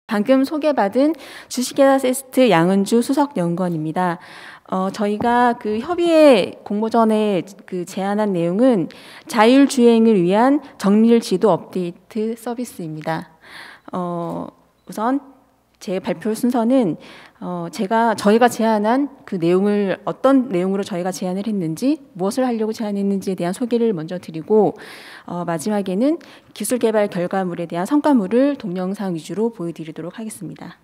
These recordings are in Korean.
방금 소개받은 주식회사세스트 양은주 수석연구원입니다. 저희가 그 협의회 공모전에 그 제안한 내용은 자율주행을 위한 정밀지도 업데이트 서비스입니다. 우선 제 발표 순서는 저희가 제안한 그 내용을 어떤 내용으로 저희가 제안을 했는지, 무엇을 하려고 제안했는지에 대한 소개를 먼저 드리고, 마지막에는 기술 개발 결과물에 대한 성과물을 동영상 위주로 보여드리도록 하겠습니다.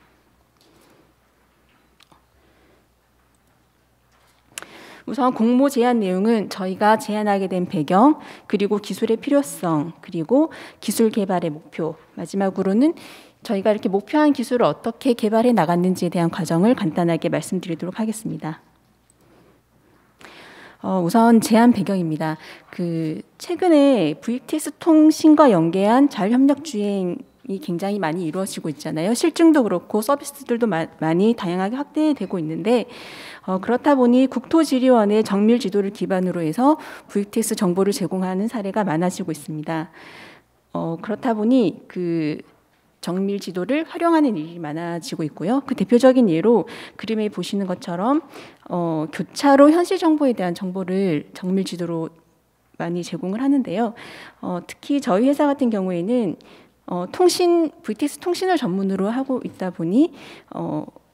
우선 공모 제안 내용은 저희가 제안하게 된 배경, 그리고 기술의 필요성, 그리고 기술 개발의 목표, 마지막으로는 저희가 이렇게 목표한 기술을 어떻게 개발해 나갔는지에 대한 과정을 간단하게 말씀드리도록 하겠습니다. 우선 제안 배경입니다. 최근에 VTS 통신과 연계한 자율협력주행이 굉장히 많이 이루어지고 있잖아요. 실증도 그렇고 서비스들도 많이 다양하게 확대되고 있는데, 그렇다 보니 국토지리원의 정밀지도를 기반으로 해서 VTS 정보를 제공하는 사례가 많아지고 있습니다. 그렇다 보니 정밀 지도를 활용하는 일이 많아지고 있고요. 그 대표적인 예로 그림에 보시는 것처럼 교차로 현실 정보에 대한 정보를 정밀 지도로 많이 제공을 하는데요. 특히 저희 회사 같은 경우에는 VTS 통신을 전문으로 하고 있다 보니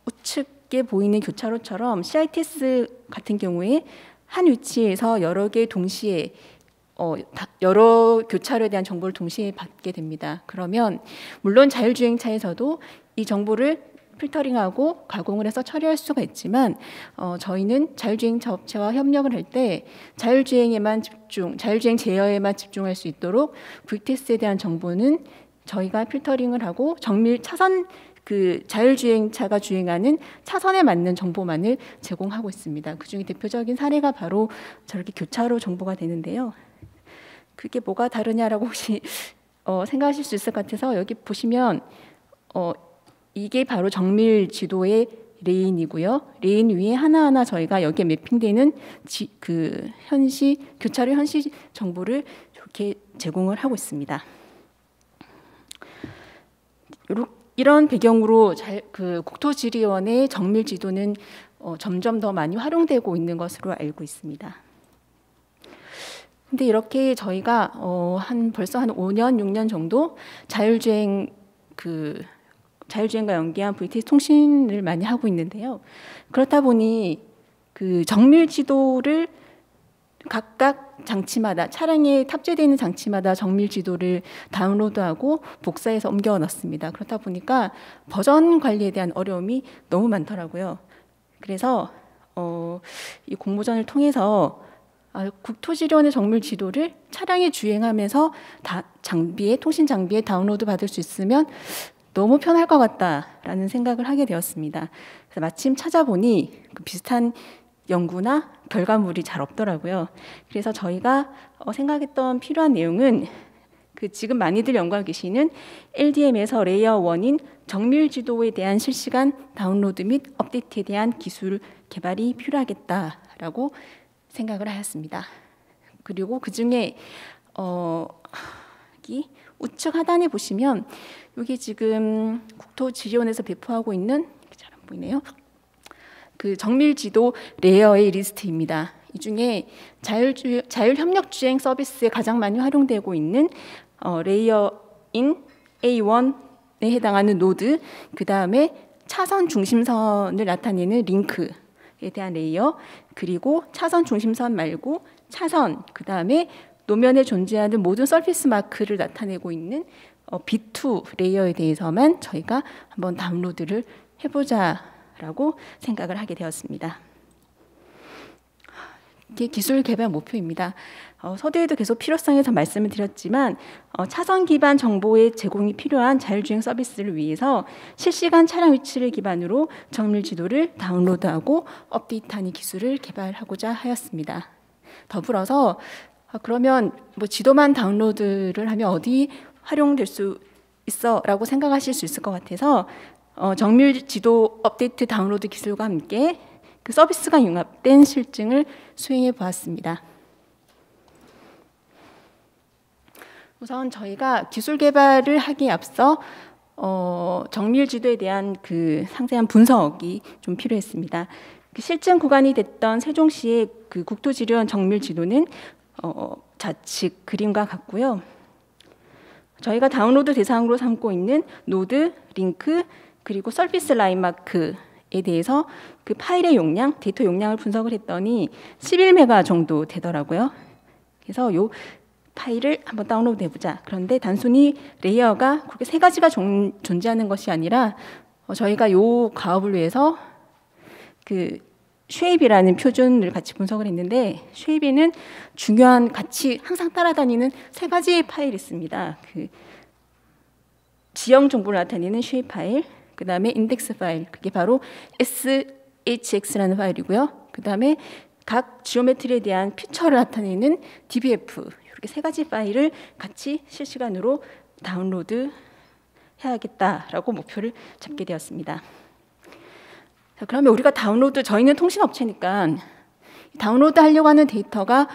우측에 보이는 교차로처럼 CITS 같은 경우에 한 위치에서 여러 개 동시에 여러 교차로에 대한 정보를 동시에 받게 됩니다. 그러면 물론 자율주행차에서도 이 정보를 필터링하고 가공을 해서 처리할 수가 있지만 저희는 자율주행차 업체와 협력을 할 때 자율주행 제어에만 집중할 수 있도록 VTS에 대한 정보는 저희가 필터링을 하고 자율주행차가 주행하는 차선에 맞는 정보만을 제공하고 있습니다. 그중에 대표적인 사례가 바로 저렇게 교차로 정보가 되는데요. 그게 뭐가 다르냐라고 혹시 생각하실 수 있을 것 같아서 여기 보시면 이게 바로 정밀 지도의 레인이고요. 레인 위에 하나하나 저희가 여기에 매핑되는 교차로 현시 정보를 이렇게 제공을 하고 있습니다. 이런 배경으로 국토지리원의 정밀 지도는 점점 더 많이 활용되고 있는 것으로 알고 있습니다. 근데 이렇게 저희가 벌써 한 5년, 6년 정도 자율주행과 연계한 VTS 통신을 많이 하고 있는데요. 그렇다 보니 정밀 지도를 각각 장치마다, 차량에 탑재되어 있는 장치마다 정밀 지도를 다운로드하고 복사해서 옮겨 넣습니다. 그렇다 보니까 버전 관리에 대한 어려움이 너무 많더라고요. 그래서 이 공모전을 통해서 국토지리원의 정밀 지도를 차량에 주행하면서 통신 장비에 다운로드 받을 수 있으면 너무 편할 것 같다라는 생각을 하게 되었습니다. 그래서 마침 찾아보니 비슷한 연구나 결과물이 잘 없더라고요. 그래서 저희가 생각했던 필요한 내용은 지금 많이들 연구하고 계시는 LDM에서 레이어 1인 정밀 지도에 대한 실시간 다운로드 및 업데이트에 대한 기술 개발이 필요하겠다라고 생각을 하였습니다. 그리고 그중에 여기 우측 하단에 보시면 여기 지금 국토지리원에서 배포하고 있는, 잘 안 보이네요. 정밀지도 레이어의 리스트입니다. 이 중에 자율협력주행 서비스에 가장 많이 활용되고 있는 레이어인 A1에 해당하는 노드, 그 다음에 차선 중심선을 나타내는 링크에 대한 레이어, 그리고 차선 중심선 말고 차선, 그 다음에 노면에 존재하는 모든 서피스 마크를 나타내고 있는 B2 레이어에 대해서만 저희가 한번 다운로드를 해보자라고 생각을 하게 되었습니다. 이게 기술 개발 목표입니다. 서두에도 계속 필요성에서 말씀을 드렸지만 차선 기반 정보의 제공이 필요한 자율주행 서비스를 위해서 실시간 차량 위치를 기반으로 정밀 지도를 다운로드하고 업데이트하는 기술을 개발하고자 하였습니다. 더불어서 그러면 지도만 다운로드를 하면 어디 활용될 수 있어? 라고 생각하실 수 있을 것 같아서 정밀 지도 업데이트 다운로드 기술과 함께 그 서비스가 융합된 실증을 수행해 보았습니다. 우선 저희가 기술 개발을 하기에 앞서 정밀 지도에 대한 그 상세한 분석이 좀 필요했습니다. 그 실증 구간이 됐던 세종시의 그 국토지리원 정밀 지도는 좌측 그림과 같고요. 저희가 다운로드 대상으로 삼고 있는 노드, 링크, 그리고 서비스 라인 마크에 대해서 그 파일의 용량, 데이터 용량을 분석을 했더니 11메가 정도 되더라고요. 그래서 요 파일을 한번 다운로드 해보자. 그런데 단순히 레이어가 그렇게 세 가지가 존재하는 것이 아니라 저희가 요 가업을 위해서 그 쉐입이라는 표준을 같이 분석을 했는데, 쉐입에는 중요한 같이 항상 따라다니는 세 가지의 파일이 있습니다. 그 지형 정보를 나타내는 쉐입 파일, 그 다음에 인덱스 파일, 그게 바로 SHX라는 파일이고요. 그 다음에 각 지오메트리에 대한 피처를 나타내는 DBF, 이렇게 세 가지 파일을 같이 실시간으로 다운로드 해야겠다라고 목표를 잡게 되었습니다. 자, 그러면 우리가 저희는 통신업체니까 다운로드 하려고 하는 데이터가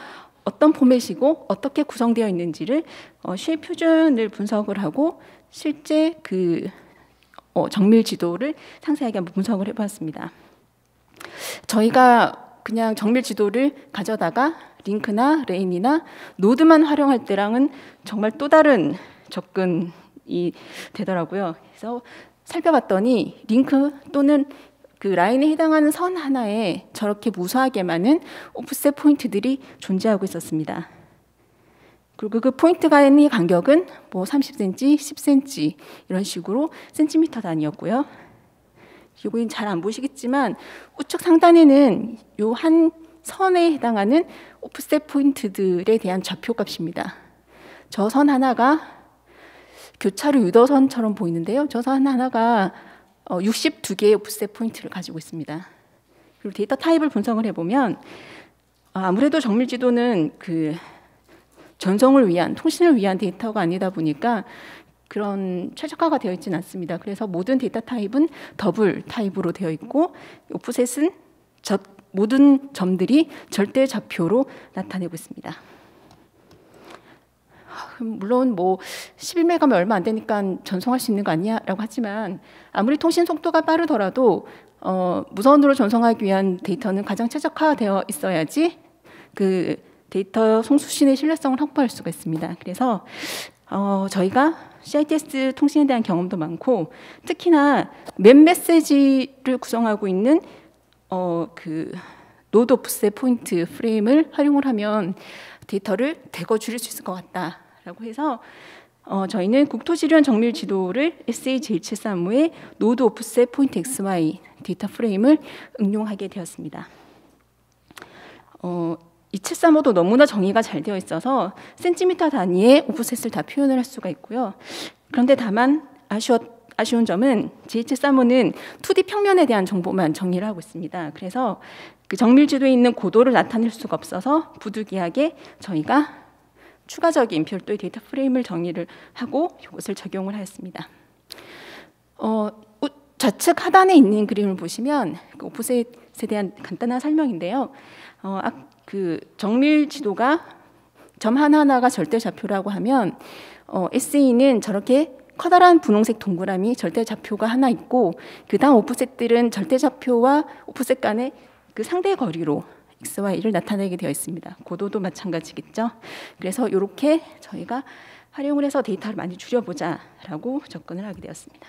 어떤 포맷이고 어떻게 구성되어 있는지를 쉐입 표준을 분석을 하고 실제 그 정밀 지도를 상세하게 한번 분석을 해보았습니다. 저희가 그냥 정밀 지도를 가져다가 링크나 레인이나 노드만 활용할 때랑은 정말 또 다른 접근이 되더라고요. 그래서 살펴봤더니 링크 또는 그 라인에 해당하는 선 하나에 저렇게 무수하게 많은 오프셋 포인트들이 존재하고 있었습니다. 그리고 그 포인트 간의 간격은 뭐 30cm, 10cm 이런 식으로 센티미터 단위였고요. 이거 잘 안 보시겠지만 우측 상단에는 요 한 선에 해당하는 오프셋 포인트들에 대한 좌표값입니다. 저 선 하나가 교차로 유도선처럼 보이는데요. 저 선 하나가 62개의 오프셋 포인트를 가지고 있습니다. 그리고 데이터 타입을 분석을 해보면 아무래도 정밀 지도는 그 전송을 위한, 통신을 위한 데이터가 아니다 보니까 그런 최적화가 되어 있지는 않습니다. 그래서 모든 데이터 타입은 더블 타입으로 되어 있고, 오프셋은 모든 점들이 절대 좌표로 나타내고 있습니다. 물론 뭐 11메가면 얼마 안 되니까 전송할 수 있는 거 아니야? 라고 하지만 아무리 통신 속도가 빠르더라도 무선으로 전송하기 위한 데이터는 가장 최적화되어 있어야지 그 데이터 송수신의 신뢰성을 확보할 수가 있습니다. 그래서 저희가 CITS 통신에 대한 경험도 많고, 특히나 맵 메시지를 구성하고 있는 그 노드 오프셋 포인트 프레임을 활용을 하면 데이터를 대거 줄일 수 있을 것 같다라고 해서 저희는 국토지리원 정밀 지도를 SAJ735의 노드 오프셋 포인트 XY 데이터 프레임을 응용하게 되었습니다. 이 735도 너무나 정의가 잘 되어 있어서 센티미터 단위의 오프셋을 다 표현을 할 수가 있고요. 그런데 다만 아쉬운 점은 J735는 2D 평면에 대한 정보만 정의를 하고 있습니다. 그래서 그 정밀 지도에 있는 고도를 나타낼 수가 없어서 부득이하게 저희가 추가적인 별도의 데이터 프레임을 정의를 하고 이것을 적용을 하였습니다. 좌측 하단에 있는 그림을 보시면 그 오프셋에 대한 간단한 설명인데요. 그 정밀 지도가 점 하나하나가 절대 좌표라고 하면 SA는 저렇게 커다란 분홍색 동그라미 절대 좌표가 하나 있고, 그 다음 오프셋들은 절대 좌표와 오프셋 간의 그 상대 거리로 XY를 나타내게 되어 있습니다. 고도도 마찬가지겠죠. 그래서 이렇게 저희가 활용을 해서 데이터를 많이 줄여보자라고 접근을 하게 되었습니다.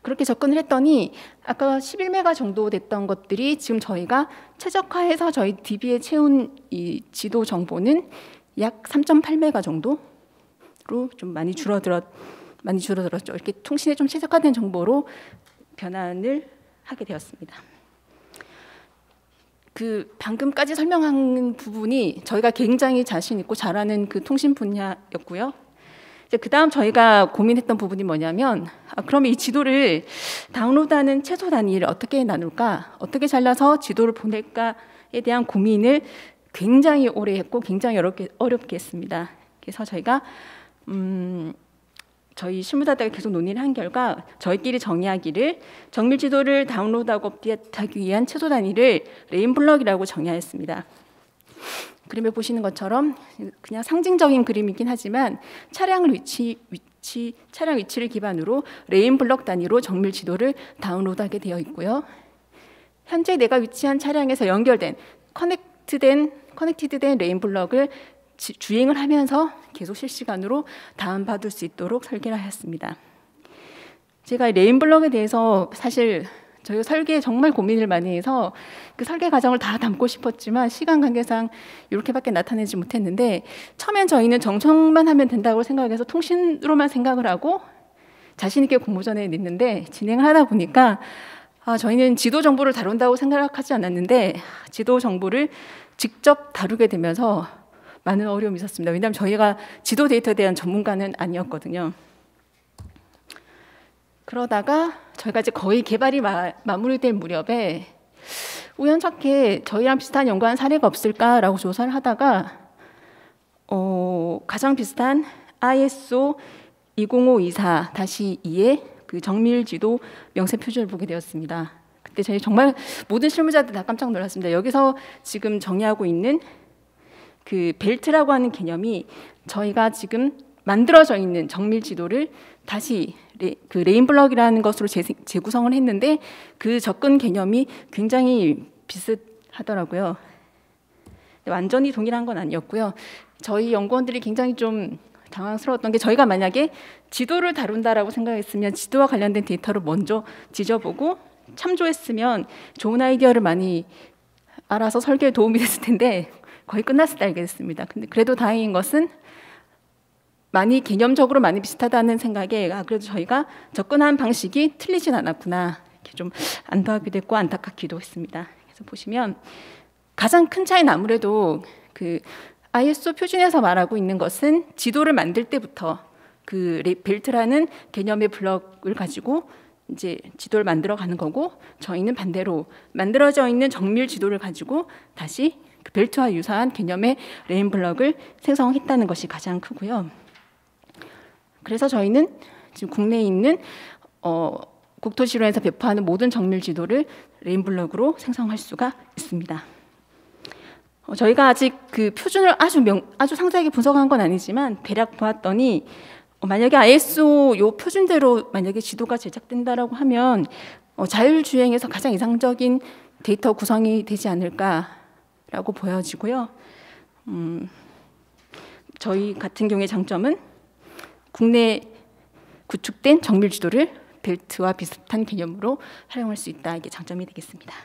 그렇게 접근을 했더니 아까 11메가 정도 됐던 것들이 지금 저희가 최적화해서 저희 DB에 채운 이 지도 정보는 약 3.8메가 정도로 좀 많이 줄어들었죠. 이렇게 통신에 좀 최적화된 정보로 변환을 하게 되었습니다. 그 방금까지 설명한 부분이 저희가 굉장히 자신 있고 잘하는 그 통신 분야였고요. 이제 그 다음 저희가 고민했던 부분이 뭐냐면, 그러면 이 지도를 다운로드하는 최소 단위를 어떻게 나눌까, 어떻게 잘라서 지도를 보낼까에 대한 고민을 굉장히 오래 했고 굉장히 어렵게 했습니다. 그래서 저희가 저희 실무자들과 계속 논의를 한 결과 저희끼리 정의하기를 정밀 지도를 다운로드하고 업데이트하기 위한 최소 단위를 레인 블럭이라고 정의하였습니다. 그림에 보시는 것처럼 그냥 상징적인 그림이긴 하지만 차량을 차량 위치를 기반으로 레인 블럭 단위로 정밀 지도를 다운로드하게 되어 있고요. 현재 내가 위치한 차량에서 연결된 커넥티드된 레인 블럭을 주행을 하면서 계속 실시간으로 다운받을 수 있도록 설계를 하였습니다. 제가 레인 블럭에 대해서 사실 저희가 설계에 정말 고민을 많이 해서 그 설계 과정을 다 담고 싶었지만 시간 관계상 이렇게밖에 나타내지 못했는데, 처음엔 저희는 정청만 하면 된다고 생각해서 통신으로만 생각을 하고 자신 있게 공모전에 냈는데, 진행을 하다 보니까 저희는 지도 정보를 다룬다고 생각하지 않았는데 지도 정보를 직접 다루게 되면서 많은 어려움이 있었습니다. 왜냐하면 저희가 지도 데이터에 대한 전문가는 아니었거든요. 그러다가 저희가 이제 거의 개발이 마무리될 무렵에 우연찮게 저희랑 비슷한 연구한 사례가 없을까라고 조사를 하다가 가장 비슷한 ISO 20524-2의 그 정밀지도 명세 표준을 보게 되었습니다. 그때 저희 정말 모든 실무자들 다 깜짝 놀랐습니다. 여기서 지금 정의하고 있는 그 벨트라고 하는 개념이 저희가 지금 만들어져 있는 정밀 지도를 다시 그 레인 블럭이라는 것으로 재구성을 했는데 그 접근 개념이 굉장히 비슷하더라고요. 완전히 동일한 건 아니었고요. 저희 연구원들이 굉장히 좀 당황스러웠던 게, 저희가 만약에 지도를 다룬다라고 생각했으면 지도와 관련된 데이터를 먼저 뒤져보고 참조했으면 좋은 아이디어를 많이 알아서 설계에 도움이 됐을 텐데 거의 끝났을 때 알게 됐습니다. 근데 그래도 다행인 것은 개념적으로 많이 비슷하다는 생각에 그래도 저희가 접근한 방식이 틀리진 않았구나, 이렇게 좀 안도하기도 했고 안타깝기도 했습니다. 그래서 보시면 가장 큰 차이는 아무래도 그 ISO 표준에서 말하고 있는 것은 지도를 만들 때부터 그 벨트라는 개념의 블럭을 가지고 이제 지도를 만들어 가는 거고, 저희는 반대로 만들어져 있는 정밀 지도를 가지고 다시 그 벨트와 유사한 개념의 레인 블럭을 생성했다는 것이 가장 크고요. 그래서 저희는 지금 국내에 있는 국토지로에서 배포하는 모든 정밀 지도를 레인 블럭으로 생성할 수가 있습니다. 저희가 아직 그 표준을 아주 상세하게 분석한 건 아니지만 대략 보았더니 만약에 ISO 요 표준대로 만약에 지도가 제작된다라고 하면 자율주행에서 가장 이상적인 데이터 구성이 되지 않을까라고 보여지고요. 저희 같은 경우의 장점은 국내 구축된 정밀 지도를 벨트와 비슷한 개념으로 활용할 수 있다, 이게 장점이 되겠습니다.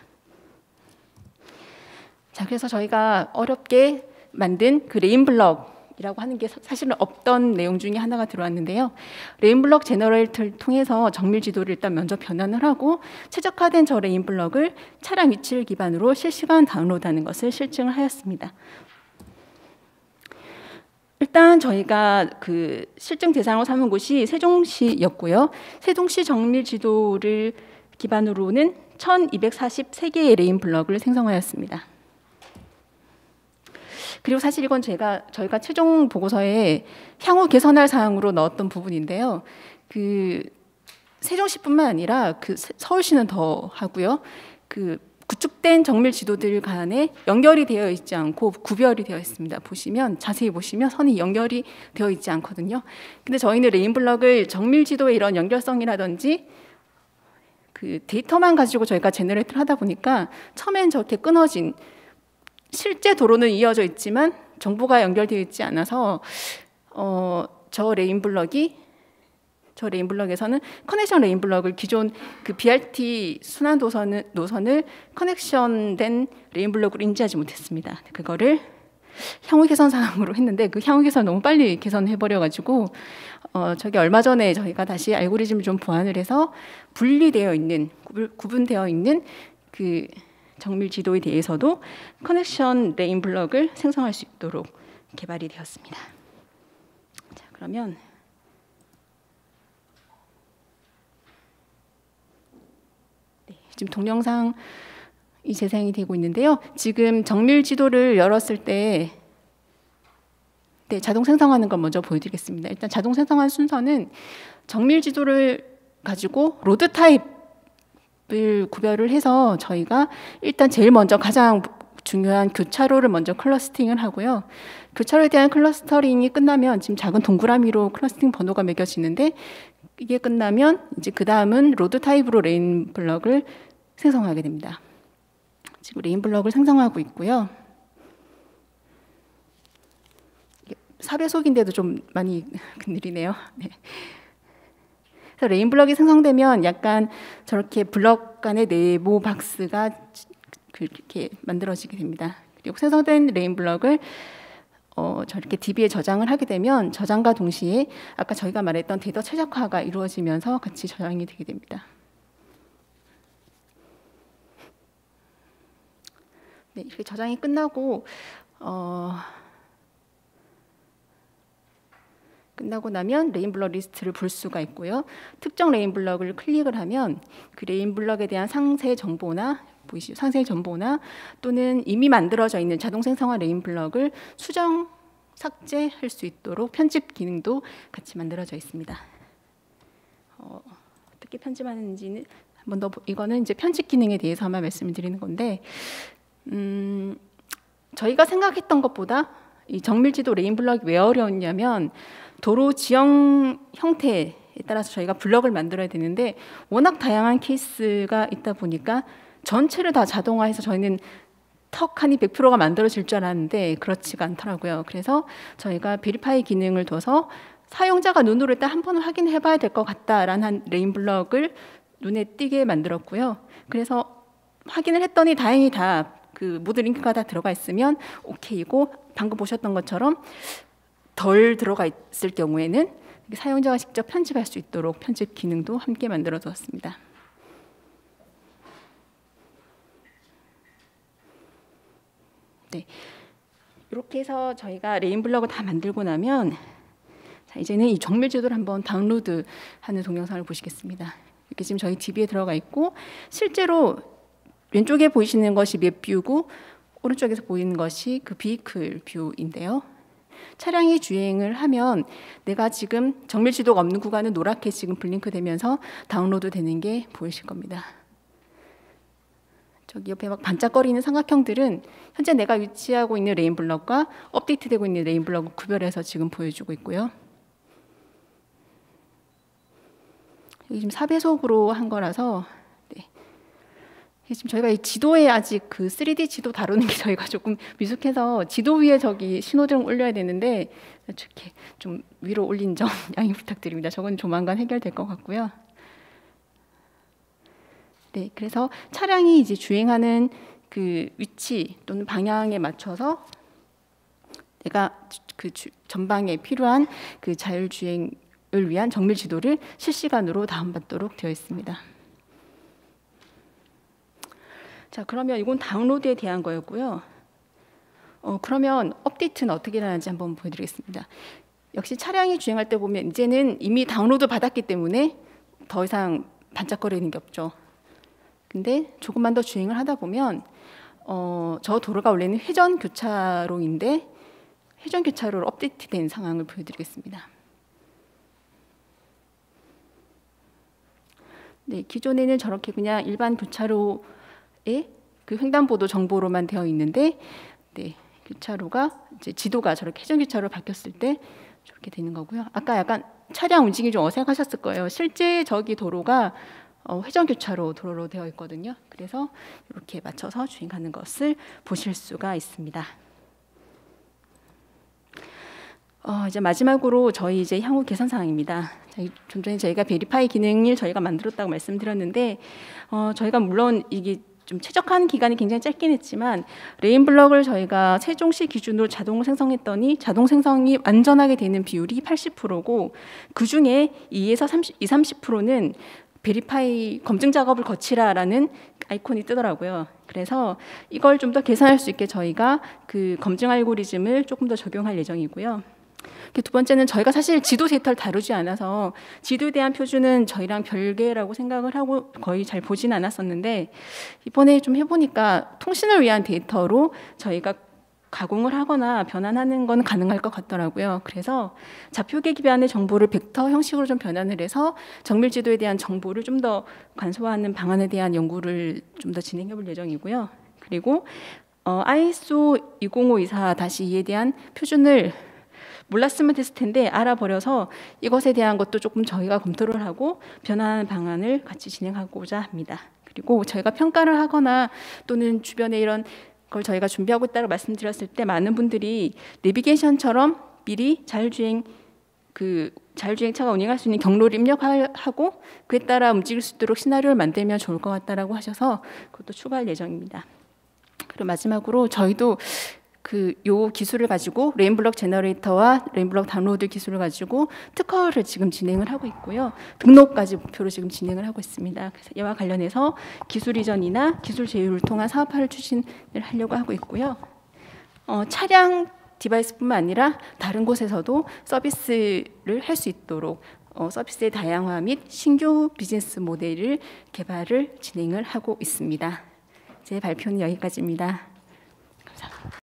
자, 그래서 저희가 어렵게 만든 그 레인 블럭이라고 하는 게 사실은 없던 내용 중에 하나가 들어왔는데요. 레인 블럭 제너레이터를 통해서 정밀 지도를 일단 먼저 변환을 하고 최적화된 저 레인 블럭을 차량 위치를 기반으로 실시간 다운로드하는 것을 실증을 하였습니다. 일단 저희가 그 실증 대상으로 삼은 곳이 세종시였고요. 세종시 정밀 지도를 기반으로는 1243개의 레인 블럭을 생성하였습니다. 그리고 사실 이건 저희가 최종 보고서에 향후 개선할 사항으로 넣었던 부분인데요. 그 세종시뿐만 아니라 그 서울시는 더 하고요. 그 구축된 정밀 지도들 간에 연결이 되어 있지 않고 구별이 되어 있습니다. 자세히 보시면 선이 연결이 되어 있지 않거든요. 근데 저희는 레인 블럭을 정밀 지도의 이런 연결성이라든지 그 데이터만 가지고 저희가 제너레이트를 하다 보니까 처음엔 저렇게 끊어진, 실제 도로는 이어져 있지만 정보가 연결되어 있지 않아서 저 레인 블럭에서는 커넥션 레인 블럭을 기존 그 BRT 순환 노선을 커넥션된 레인 블럭으로 인지하지 못했습니다. 그거를 향후 개선 사항으로 했는데 그 향후 개선 너무 빨리 개선해 버려가지고 저기 얼마 전에 저희가 다시 알고리즘을 좀 보완을 해서 분리되어 있는, 구분되어 있는 그 정밀 지도에 대해서도 커넥션 레인 블럭을 생성할 수 있도록 개발이 되었습니다. 자, 그러면 지금 동영상이 재생이 되고 있는데요. 지금 정밀 지도를 열었을 때 자동 생성하는 걸 먼저 보여드리겠습니다. 일단 자동 생성한 순서는 정밀 지도를 가지고 로드 타입을 구별을 해서 저희가 일단 제일 먼저 가장 중요한 교차로를 먼저 클러스팅을 하고요. 교차로에 대한 클러스터링이 끝나면 지금 작은 동그라미로 클러스팅 번호가 매겨지는데 이게 끝나면 이제 그 다음은 로드 타입으로 레인 블럭을 생성하게 됩니다. 지금 레인 블럭을 생성하고 있고요. 4배속인데도 좀 많이 느리네요. 네. 그래서 레인 블럭이 생성되면 약간 저렇게 블럭 간의 네모 박스가 그렇게 만들어지게 됩니다. 그리고 생성된 레인 블럭을 저렇게 DB에 저장을 하게 되면 저장과 동시에 아까 저희가 말했던 데이터 최적화가 이루어지면서 같이 저장이 되게 됩니다. 네, 이렇게 저장이 끝나고 나면 레인 블럭 리스트를 볼 수가 있고요. 특정 레인 블럭을 클릭을 하면 그 레인 블럭에 대한 상세 정보나 보이시죠? 상세 정보나 또는 이미 만들어져 있는 자동 생성화 레인 블럭을 수정, 삭제할 수 있도록 편집 기능도 같이 만들어져 있습니다. 어떻게 편집하는지는 한번 더 이거는 이제 편집 기능에 대해서만 말씀을 드리는 건데 저희가 생각했던 것보다 이 정밀지도 레인 블럭이 왜 어려웠냐면 도로 지형 형태에 따라서 저희가 블럭을 만들어야 되는데 워낙 다양한 케이스가 있다 보니까 전체를 다 자동화해서 저희는 턱하니 100%가 만들어질 줄 알았는데 그렇지가 않더라고요. 그래서 저희가 베리파이 기능을 둬서 사용자가 눈으로 일단 한 번은 확인해 봐야 될 것 같다라는 레인 블럭을 눈에 띄게 만들었고요. 그래서 확인을 했더니 다행히 다 그 모든 링크가 다 들어가 있으면 오케이고 방금 보셨던 것처럼 덜 들어가 있을 경우에는 사용자가 직접 편집할 수 있도록 편집 기능도 함께 만들어 두었습니다. 네, 이렇게 해서 저희가 레인 블럭을 다 만들고 나면 자, 이제는 이 정밀 지도를 한번 다운로드하는 동영상을 보시겠습니다. 이렇게 지금 저희 DB에 들어가 있고 실제로 왼쪽에 보이시는 것이 맵 뷰고 오른쪽에서 보이는 것이 그 비클 뷰인데요. 차량이 주행을 하면 내가 지금 정밀 지도가 없는 구간은 노랗게 지금 블링크 되면서 다운로드 되는 게 보이실 겁니다. 저기 옆에 막 반짝거리는 삼각형들은 현재 내가 위치하고 있는 레인 블럭과 업데이트되고 있는 레인 블럭을 구별해서 지금 보여주고 있고요. 여기 지금 4배속으로 한 거라서 지금 저희가 이 지도에 아직 그 3D 지도 다루는 게 저희가 조금 미숙해서 지도 위에 저기 신호등 올려야 되는데 이렇게 좀 위로 올린 점 양해 부탁드립니다. 저건 조만간 해결될 것 같고요. 네, 그래서 차량이 이제 주행하는 그 위치 또는 방향에 맞춰서 내가 그 전방에 필요한 그 자율주행을 위한 정밀 지도를 실시간으로 다운받도록 되어 있습니다. 자, 그러면 이건 다운로드에 대한 거였고요. 그러면 업데이트는 어떻게 일어나는지 한번 보여드리겠습니다. 역시 차량이 주행할 때 보면 이제는 이미 다운로드 받았기 때문에 더 이상 반짝거리는 게 없죠. 근데 조금만 더 주행을 하다 보면 저 도로가 원래는 회전 교차로인데 회전 교차로로 업데이트된 상황을 보여드리겠습니다. 네, 기존에는 저렇게 그냥 일반 교차로 그 횡단보도 정보로만 되어 있는데 네, 교차로가 이제 지도가 저렇게 회전 교차로로 바뀌었을 때 저렇게 되는 거고요. 아까 약간 차량 움직임이 좀 어색하셨을 거예요. 실제 저기 도로가 회전 교차로 도로로 되어 있거든요. 그래서 이렇게 맞춰서 주행하는 것을 보실 수가 있습니다. 이제 마지막으로 저희 이제 향후 개선 사항입니다. 좀 전에 저희가 베리파이 기능을 저희가 만들었다고 말씀드렸는데 저희가 물론 이게 좀 최적화한 기간이 굉장히 짧긴 했지만 레인 블럭을 저희가 세종시 기준으로 자동 생성했더니 자동 생성이 완전하게 되는 비율이 80%고 그중에 30%는 베리파이 검증 작업을 거치라라는 아이콘이 뜨더라고요. 그래서 이걸 좀 더 개선할 수 있게 저희가 그 검증 알고리즘을 조금 더 적용할 예정이고요. 두 번째는 저희가 사실 지도 데이터를 다루지 않아서 지도에 대한 표준은 저희랑 별개라고 생각을 하고 거의 잘 보진 않았었는데 이번에 좀 해보니까 통신을 위한 데이터로 저희가 가공을 하거나 변환하는 건 가능할 것 같더라고요. 그래서 좌표계 기반의 정보를 벡터 형식으로 좀 변환을 해서 정밀 지도에 대한 정보를 좀 더 간소화하는 방안에 대한 연구를 좀 더 진행해 볼 예정이고요. 그리고 ISO 20524-2에 대한 표준을 몰랐으면 됐을 텐데 알아버려서 이것에 대한 것도 조금 저희가 검토를 하고 변화하는 방안을 같이 진행하고자 합니다. 그리고 저희가 평가를 하거나 또는 주변에 이런 걸 저희가 준비하고 있다고 말씀드렸을 때 많은 분들이 내비게이션처럼 미리 자율주행차가 운행할 수 있는 경로를 입력하고 그에 따라 움직일 수 있도록 시나리오를 만들면 좋을 것 같다라고 하셔서 그것도 추가할 예정입니다. 그리고 마지막으로 저희도 요 기술을 가지고 레인블럭 제너레이터와 레인블럭 다운로드 기술을 가지고 특허를 지금 진행을 하고 있고요. 등록까지 목표로 지금 진행을 하고 있습니다. 그래서 이와 관련해서 기술 이전이나 기술 제휴를 통한 사업화를 추진을 하려고 하고 있고요. 차량 디바이스뿐만 아니라 다른 곳에서도 서비스를 할 수 있도록 서비스의 다양화 및 신규 비즈니스 모델을 진행을 하고 있습니다. 제 발표는 여기까지입니다. 감사합니다.